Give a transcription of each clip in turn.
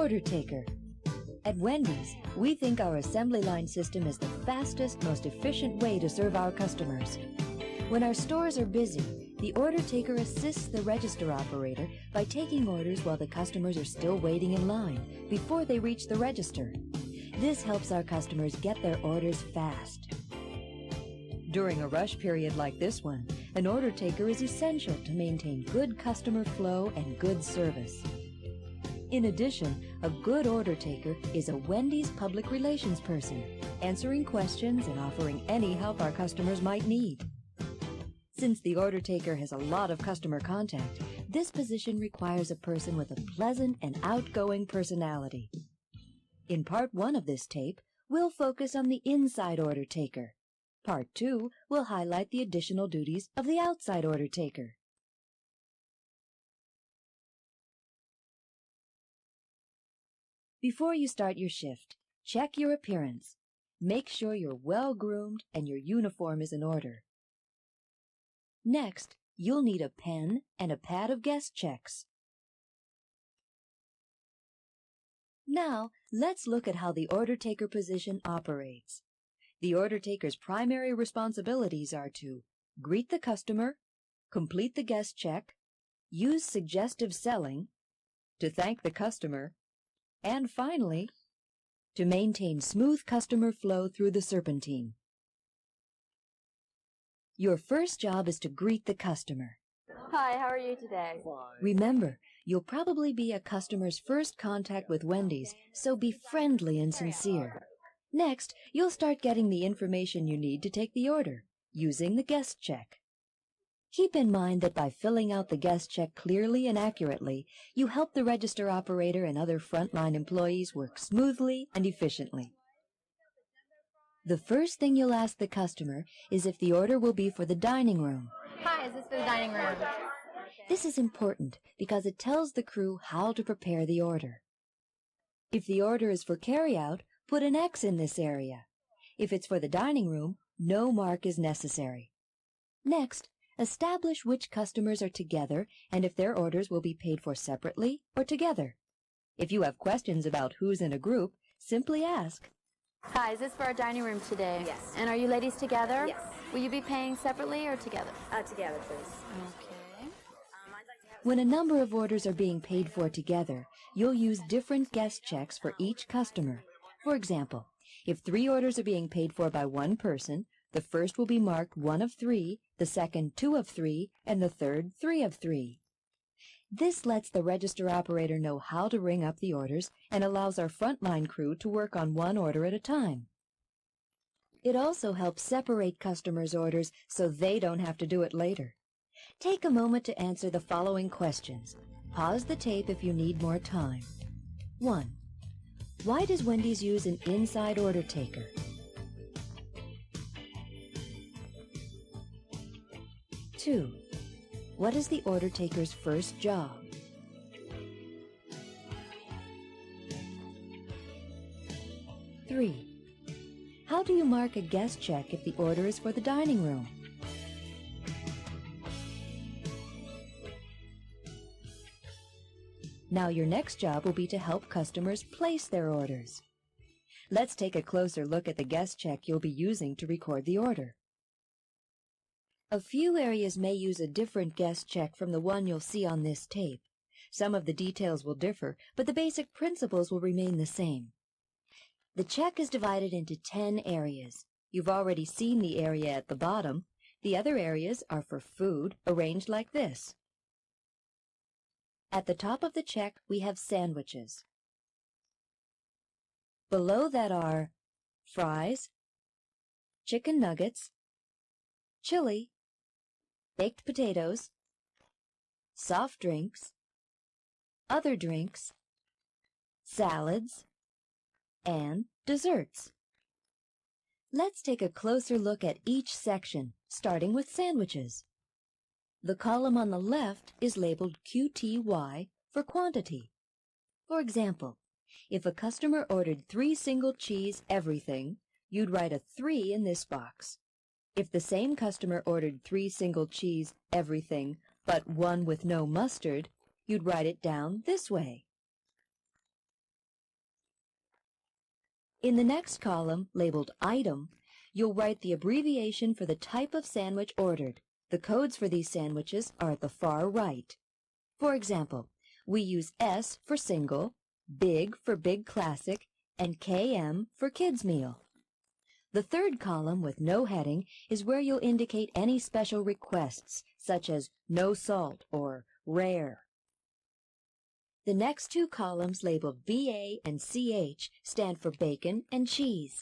order taker. At Wendy's, we think our assembly line system is the fastest, most efficient way to serve our customers. When our stores are busy, the order taker assists the register operator by taking orders while the customers are still waiting in line before they reach the register. This helps our customers get their orders fast. During a rush period like this one, an order taker is essential to maintain good customer flow and good service. In addition, a good order taker is a Wendy's public relations person, answering questions and offering any help our customers might need. Since the order taker has a lot of customer contact, this position requires a person with a pleasant and outgoing personality. In Part 1 of this tape, we'll focus on the inside order taker. Part 2 will highlight the additional duties of the outside order taker. Before you start your shift, check your appearance. Make sure you're well-groomed and your uniform is in order. Next, you'll need a pen and a pad of guest checks. Now, let's look at how the order taker position operates. The order taker's primary responsibilities are to greet the customer, complete the guest check, use suggestive selling, to thank the customer, and finally, to maintain smooth customer flow through the serpentine. Your first job is to greet the customer. Hi, how are you today? Remember, you'll probably be a customer's first contact with Wendy's, so be friendly and sincere. Next, you'll start getting the information you need to take the order, using the guest check. Keep in mind that by filling out the guest check clearly and accurately, you help the register operator and other frontline employees work smoothly and efficiently. The first thing you'll ask the customer is if the order will be for the dining room. Hi, is this for the dining room? This is important because it tells the crew how to prepare the order. If the order is for carryout, put an X in this area. If it's for the dining room, no mark is necessary. Next, establish which customers are together and if their orders will be paid for separately or together. If you have questions about who's in a group, simply ask. Hi, is this for our dining room today? Yes. And are you ladies together? Yes. Will you be paying separately or together? Together, please. Okay. When a number of orders are being paid for together, you'll use different guest checks for each customer. For example, if 3 orders are being paid for by one person, the first will be marked 1 of 3, the second 2 of 3, and the third 3 of 3. This lets the register operator know how to ring up the orders and allows our frontline crew to work on one order at a time. It also helps separate customers' orders so they don't have to do it later. Take a moment to answer the following questions. Pause the tape if you need more time. 1. Why does Wendy's use an inside order taker? 2. What is the order taker's first job? 3. How do you mark a guest check if the order is for the dining room? Now your next job will be to help customers place their orders. Let's take a closer look at the guest check you'll be using to record the order. A few areas may use a different guest check from the one you'll see on this tape. Some of the details will differ, but the basic principles will remain the same. The check is divided into 10 areas. You've already seen the area at the bottom. The other areas are for food, arranged like this. At the top of the check, we have sandwiches. Below that are fries, chicken nuggets, chili, baked potatoes, soft drinks, other drinks, salads, and desserts. Let's take a closer look at each section, starting with sandwiches. The column on the left is labeled QTY for quantity. For example, if a customer ordered 3 single cheese everything, you'd write a 3 in this box. If the same customer ordered 3 single cheese everything, but 1 with no mustard, you'd write it down this way. In the next column, labeled Item, you'll write the abbreviation for the type of sandwich ordered. The codes for these sandwiches are at the far right. For example, we use S for single, Big for Big Classic, and KM for Kids Meal. The third column with no heading is where you'll indicate any special requests, such as no salt or rare. The next two columns labeled BA and CH stand for bacon and cheese.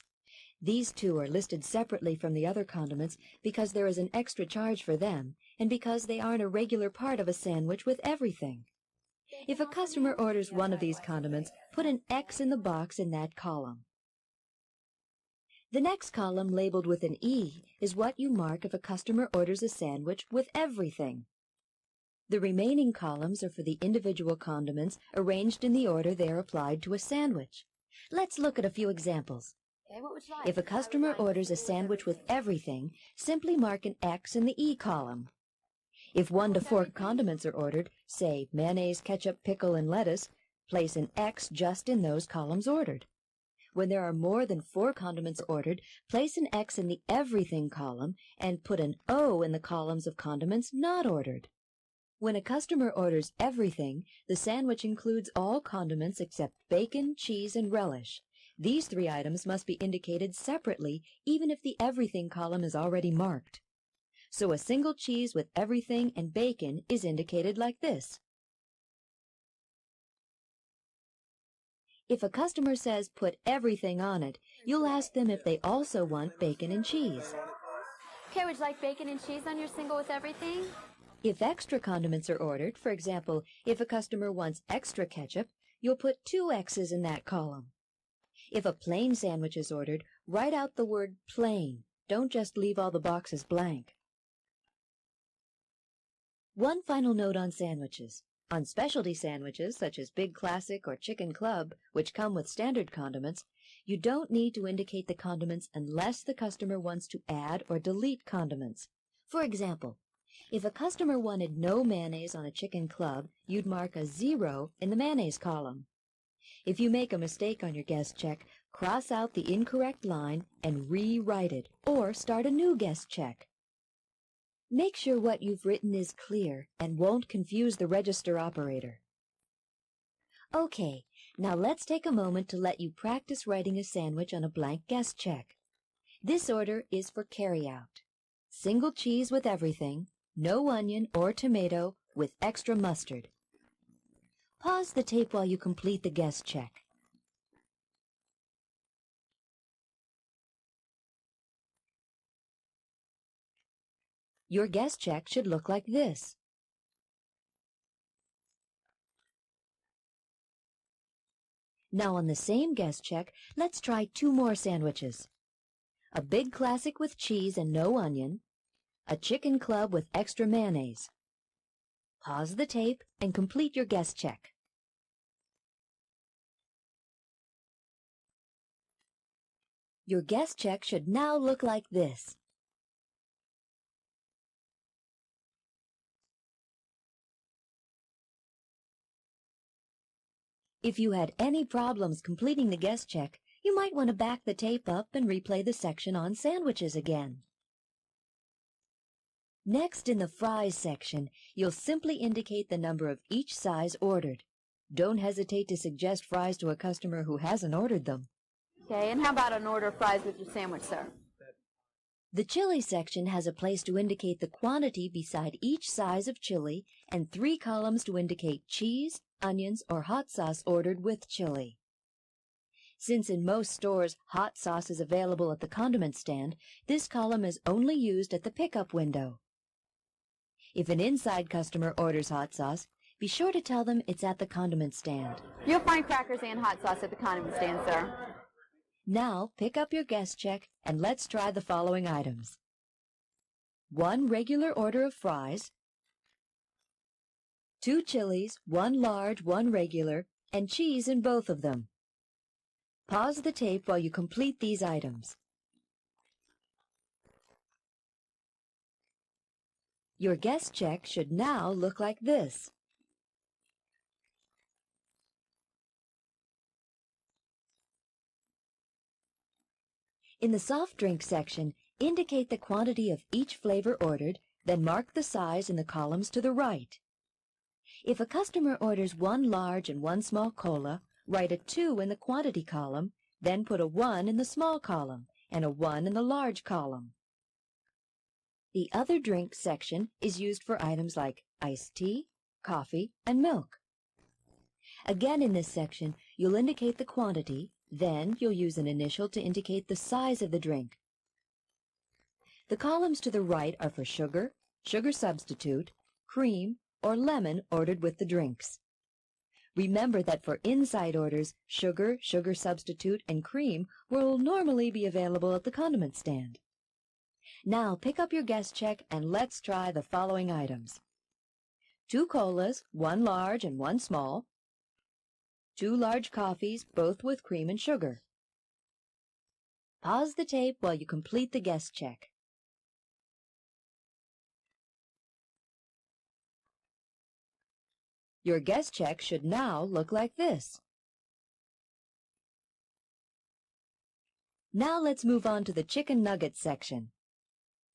These two are listed separately from the other condiments because there is an extra charge for them and because they aren't a regular part of a sandwich with everything. If a customer orders one of these condiments, put an X in the box in that column. The next column, labeled with an E, is what you mark if a customer orders a sandwich with everything. The remaining columns are for the individual condiments arranged in the order they are applied to a sandwich. Let's look at a few examples. Okay, what would you like? If a customer orders a sandwich with everything, simply mark an X in the E column. If 1 to 4 condiments are ordered, say mayonnaise, ketchup, pickle, and lettuce, place an X just in those columns ordered. When there are more than 4 condiments ordered, place an X in the everything column and put an O in the columns of condiments not ordered. When a customer orders everything, the sandwich includes all condiments except bacon, cheese, and relish. These 3 items must be indicated separately, even if the everything column is already marked. So a single cheese with everything and bacon is indicated like this. If a customer says put everything on it, you'll ask them if they also want bacon and cheese. Okay, would you like bacon and cheese on your single with everything? If extra condiments are ordered, for example, if a customer wants extra ketchup, you'll put 2 X's in that column. If a plain sandwich is ordered, write out the word plain. Don't just leave all the boxes blank. One final note on sandwiches. On specialty sandwiches, such as Big Classic or Chicken Club, which come with standard condiments, you don't need to indicate the condiments unless the customer wants to add or delete condiments. For example, if a customer wanted no mayonnaise on a Chicken Club, you'd mark a 0 in the mayonnaise column. If you make a mistake on your guest check, cross out the incorrect line and rewrite it, or start a new guest check. Make sure what you've written is clear and won't confuse the register operator. Okay, now let's take a moment to let you practice writing a sandwich on a blank guest check. This order is for carryout. Single cheese with everything, no onion or tomato with extra mustard. Pause the tape while you complete the guest check. Your guest check should look like this. Now on the same guest check, let's try 2 more sandwiches. A Big Classic with cheese and no onion, a Chicken Club with extra mayonnaise. Pause the tape and complete your guest check. Your guest check should now look like this. If you had any problems completing the guest check, you might want to back the tape up and replay the section on sandwiches again. Next, in the fries section, you'll simply indicate the number of each size ordered. Don't hesitate to suggest fries to a customer who hasn't ordered them. Okay, and how about an order of fries with your sandwich, sir? The chili section has a place to indicate the quantity beside each size of chili and 3 columns to indicate cheese, onions, or hot sauce ordered with chili. Since in most stores hot sauce is available at the condiment stand, this column is only used at the pickup window. If an inside customer orders hot sauce, be sure to tell them it's at the condiment stand. You'll find crackers and hot sauce at the condiment stand, sir. Now pick up your guest check and let's try the following items. 1 regular order of fries, 2 chilies, 1 large, 1 regular, and cheese in both of them. Pause the tape while you complete these items. Your guest check should now look like this. In the soft drink section, indicate the quantity of each flavor ordered, then mark the size in the columns to the right. If a customer orders 1 large and 1 small cola, write a 2 in the quantity column, then put a 1 in the small column and a 1 in the large column. The other drink section is used for items like iced tea, coffee, and milk. Again, in this section, you'll indicate the quantity, then you'll use an initial to indicate the size of the drink. The columns to the right are for sugar, sugar substitute, cream, or lemon ordered with the drinks. Remember that for inside orders, sugar, sugar substitute, and cream will normally be available at the condiment stand. Now pick up your guest check and let's try the following items. 2 colas, 1 large and 1 small. 2 large coffees, both with cream and sugar. Pause the tape while you complete the guest check. Your guest check should now look like this. Now let's move on to the chicken nuggets section.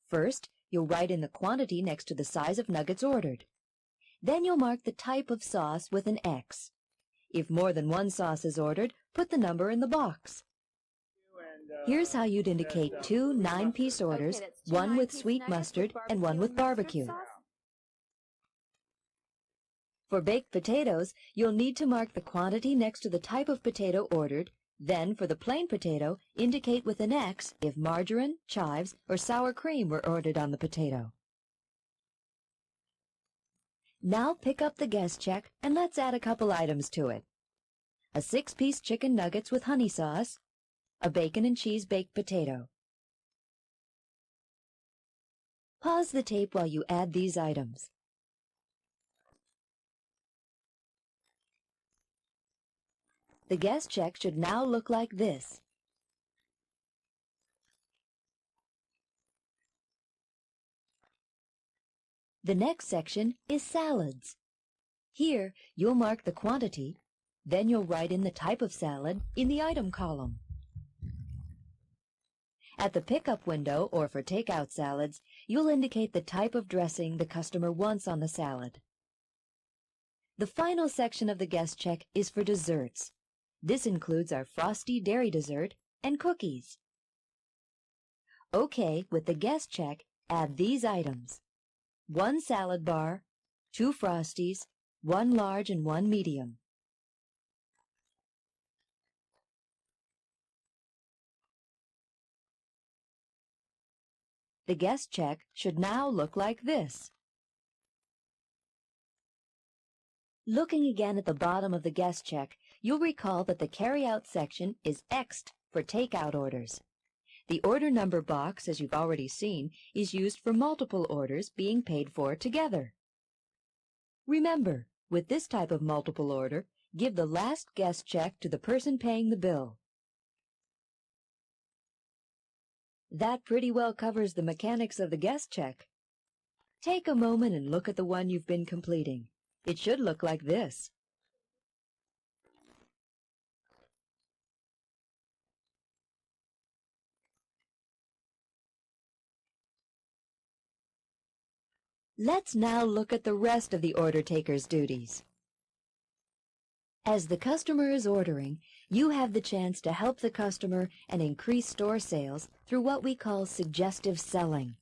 First, you'll write in the quantity next to the size of nuggets ordered. Then you'll mark the type of sauce with an X. If more than 1 sauce is ordered, put the number in the box. Here's how you'd indicate 2 9-piece orders, Okay, that's 2 1 with 9-piece sweet nuggets mustard with and 1 with mustard barbecue. sauce. For baked potatoes, you'll need to mark the quantity next to the type of potato ordered. Then, for the plain potato, indicate with an X if margarine, chives, or sour cream were ordered on the potato. Now pick up the guest check and let's add a couple items to it. A 6-piece chicken nuggets with honey sauce, a bacon and cheese baked potato. Pause the tape while you add these items. The guest check should now look like this. The next section is salads. Here, you'll mark the quantity, then you'll write in the type of salad in the item column. At the pickup window, or for takeout salads, you'll indicate the type of dressing the customer wants on the salad. The final section of the guest check is for desserts. This includes our frosty dairy dessert and cookies. Okay, with the guest check, add these items. 1 salad bar, 2 frosties, 1 large and 1 medium. The guest check should now look like this. Looking again at the bottom of the guest check, you'll recall that the carry-out section is X'd for takeout orders. The order number box, as you've already seen, is used for multiple orders being paid for together. Remember, with this type of multiple order, give the last guest check to the person paying the bill. That pretty well covers the mechanics of the guest check. Take a moment and look at the one you've been completing. It should look like this. Let's now look at the rest of the order taker's duties. As the customer is ordering, you have the chance to help the customer and increase store sales through what we call suggestive selling.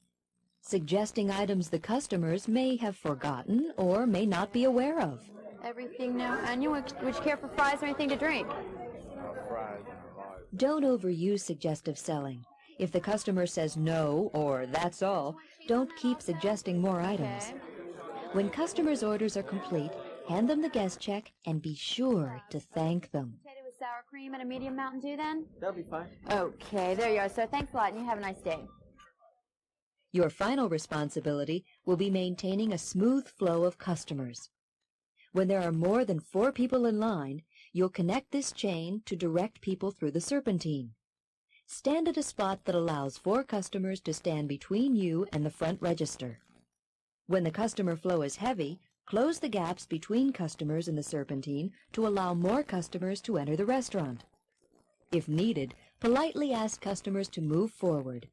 Suggesting items the customers may have forgotten or may not be aware of. Everything now. And would you care for fries or anything to drink? Don't overuse suggestive selling. If the customer says no or that's all, don't keep suggesting more items. Okay. When customers' orders are complete, hand them the guest check and be sure to thank them. Potato with sour cream and a medium Mountain Dew then? That'll be fine. Okay, there you are, sir. Thanks a lot and you have a nice day. Your final responsibility will be maintaining a smooth flow of customers. When there are more than 4 people in line, you'll connect this chain to direct people through the serpentine. Stand at a spot that allows 4 customers to stand between you and the front register. When the customer flow is heavy, close the gaps between customers in the serpentine to allow more customers to enter the restaurant. If needed, Politely ask customers to move forward.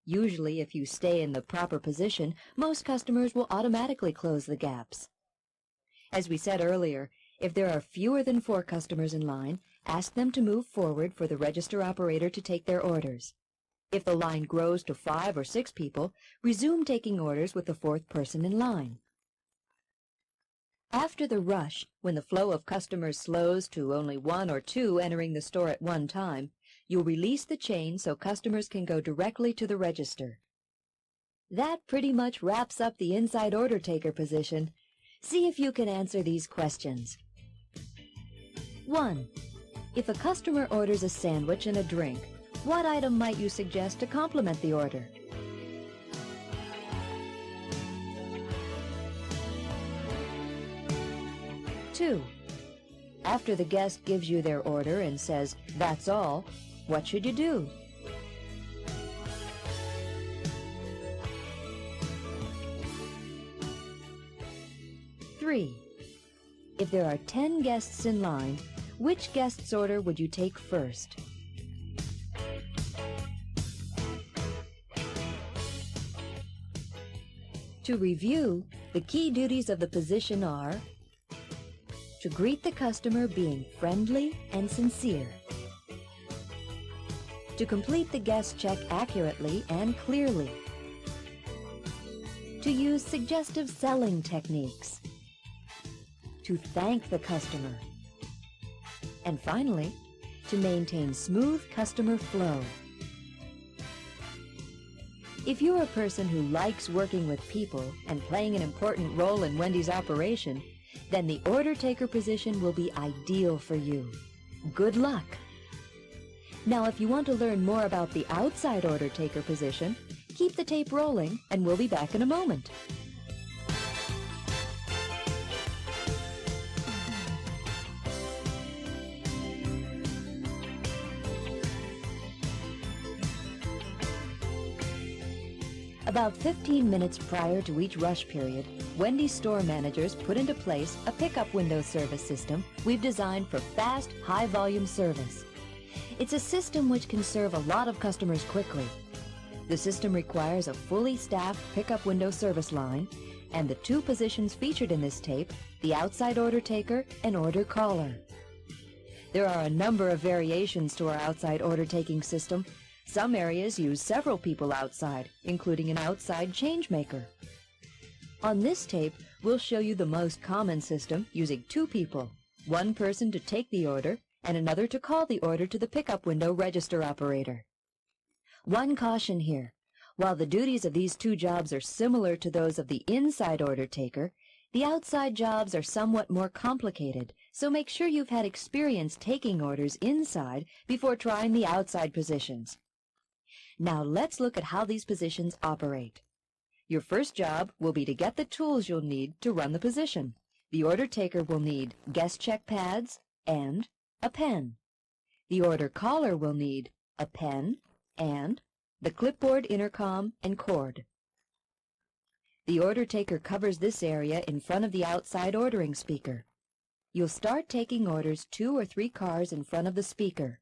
Usually, if you stay in the proper position, most customers will automatically close the gaps. As we said earlier, if there are fewer than 4 customers in line, ask them to move forward for the register operator to take their orders. If the line grows to 5 or 6 people, resume taking orders with the 4th person in line. After the rush, when the flow of customers slows to only 1 or 2 entering the store at one time, you'll release the chain so customers can go directly to the register. That pretty much wraps up the inside order taker position. See if you can answer these questions. 1. If a customer orders a sandwich and a drink, what item might you suggest to complement the order? 2. After the guest gives you their order and says, "That's all," what should you do? 3. If there are 10 guests in line, which guest's order would you take first? To review, the key duties of the position are: to greet the customer being friendly and sincere, to complete the guest check accurately and clearly, to use suggestive selling techniques, to thank the customer, and finally, to maintain smooth customer flow. If you're a person who likes working with people and playing an important role in Wendy's operation, then the order taker position will be ideal for you. Good luck! Now, if you want to learn more about the outside order taker position, keep the tape rolling and we'll be back in a moment. About 15 minutes prior to each rush period, Wendy's store managers put into place a pickup window service system we've designed for fast, high-volume service. It's a system which can serve a lot of customers quickly. The system requires a fully staffed pickup window service line, and the 2 positions featured in this tape, the outside order taker and order caller. There are a number of variations to our outside order taking system. Some areas use several people outside, including an outside change maker. On this tape, we'll show you the most common system using 2 people, 1 person to take the order and another to call the order to the pickup window register operator. One caution here: while the duties of these 2 jobs are similar to those of the inside order taker, the outside jobs are somewhat more complicated, so make sure you've had experience taking orders inside before trying the outside positions. Now let's look at how these positions operate. Your first job will be to get the tools you'll need to run the position. The order taker will need guest check pads and a pen. The order caller will need a pen and the clipboard, intercom, and cord. The order taker covers this area in front of the outside ordering speaker. You'll start taking orders 2 or 3 cars in front of the speaker.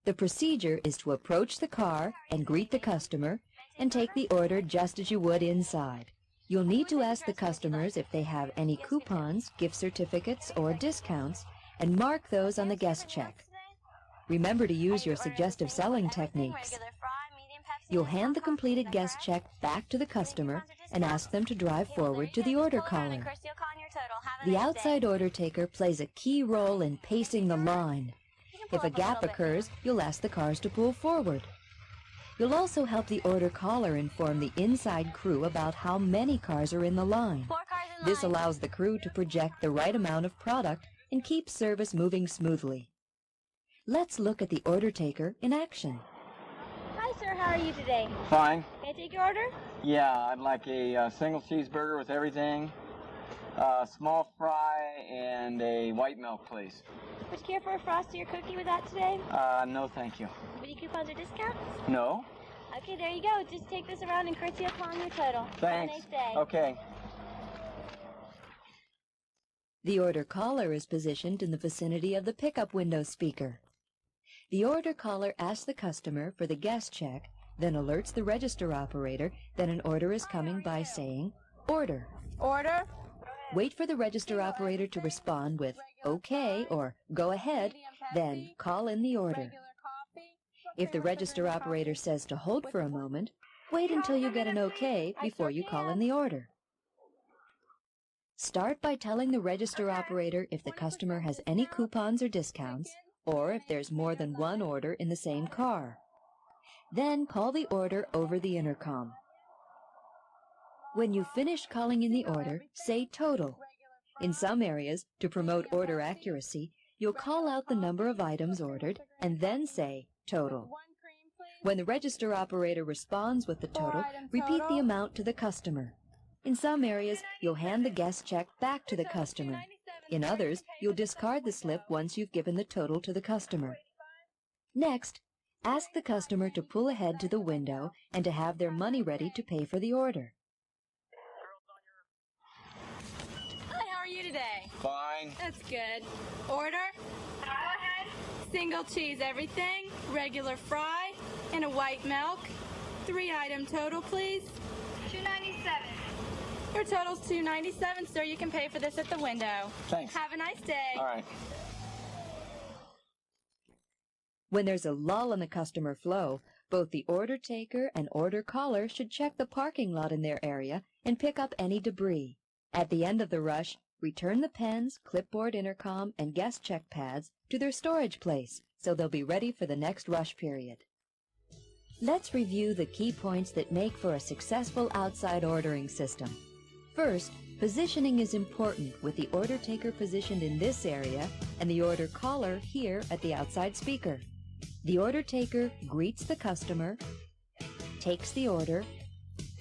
The procedure is to approach the car and greet the customer and take the order just as you would inside. You'll need to ask the customers if they have any coupons, gift certificates, or discounts, and mark those on the guest check. Remember to use your suggestive selling techniques. You'll hand the completed guest check back to the customer and ask them to drive forward to the order caller. The outside order taker plays a key role in pacing the line. If a gap occurs, you'll ask the cars to pull forward. You'll also help the order caller inform the inside crew about how many cars are in the line. This allows the crew to project the right amount of product and keep service moving smoothly. Let's look at the order taker in action. Hi, sir. How are you today? Fine. Can I take your order? Yeah, I'd like a single cheeseburger with everything, a small fry, and a white milk, please. Would you care for a Frosty or cookie with that today? No, thank you. Any coupons or discounts? No? Okay, there you go. Just take this around and courtesy upon your total. Thanks. Have a nice day. Okay. The order caller is positioned in the vicinity of the pickup window speaker. The order caller asks the customer for the guest check, then alerts the register operator that an order is coming by saying, "Order." Order. Wait for the register operator to respond with "Okay" or "Go ahead," then call in the order. If the register operator says to hold for a moment, wait until you get an okay before you call in the order. Start by telling the register operator if the customer has any coupons or discounts, or if there's more than one order in the same car. Then call the order over the intercom. When you finish calling in the order, say total. In some areas, to promote order accuracy, you'll call out the number of items ordered and then say total. When the register operator responds with the total, repeat the amount to the customer. In some areas, you'll hand the guest check back to the customer. In others, you'll discard the slip once you've given the total to the customer. Next, ask the customer to pull ahead to the window and to have their money ready to pay for the order. Hi, how are you today? Fine. That's good. Order. Go ahead. Single cheese everything, regular fry, and a white milk. 3-item total, please. $2.97. Your total's $2.97, sir. You can pay for this at the window. Thanks. Have a nice day. All right. When there's a lull in the customer flow, both the order taker and order caller should check the parking lot in their area and pick up any debris. At the end of the rush, return the pens, clipboard intercom, and guest check pads to their storage place so they'll be ready for the next rush period. Let's review the key points that make for a successful outside ordering system. First, positioning is important with the order taker positioned in this area and the order caller here at the outside speaker. The order taker greets the customer, takes the order,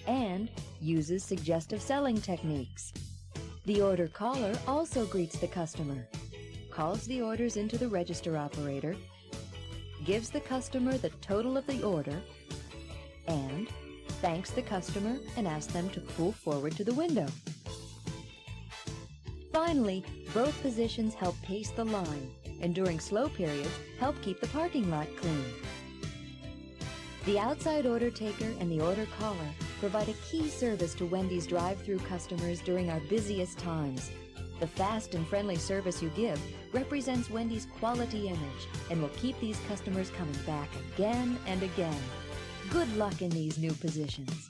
and uses suggestive selling techniques. The order caller also greets the customer, calls the orders into the register operator, gives the customer the total of the order, and thanks the customer and asks them to pull forward to the window. Finally, both positions help pace the line, and during slow periods, help keep the parking lot clean. The outside order taker and the order caller provide a key service to Wendy's drive-thru customers during our busiest times. The fast and friendly service you give represents Wendy's quality image and will keep these customers coming back again and again. Good luck in these new positions.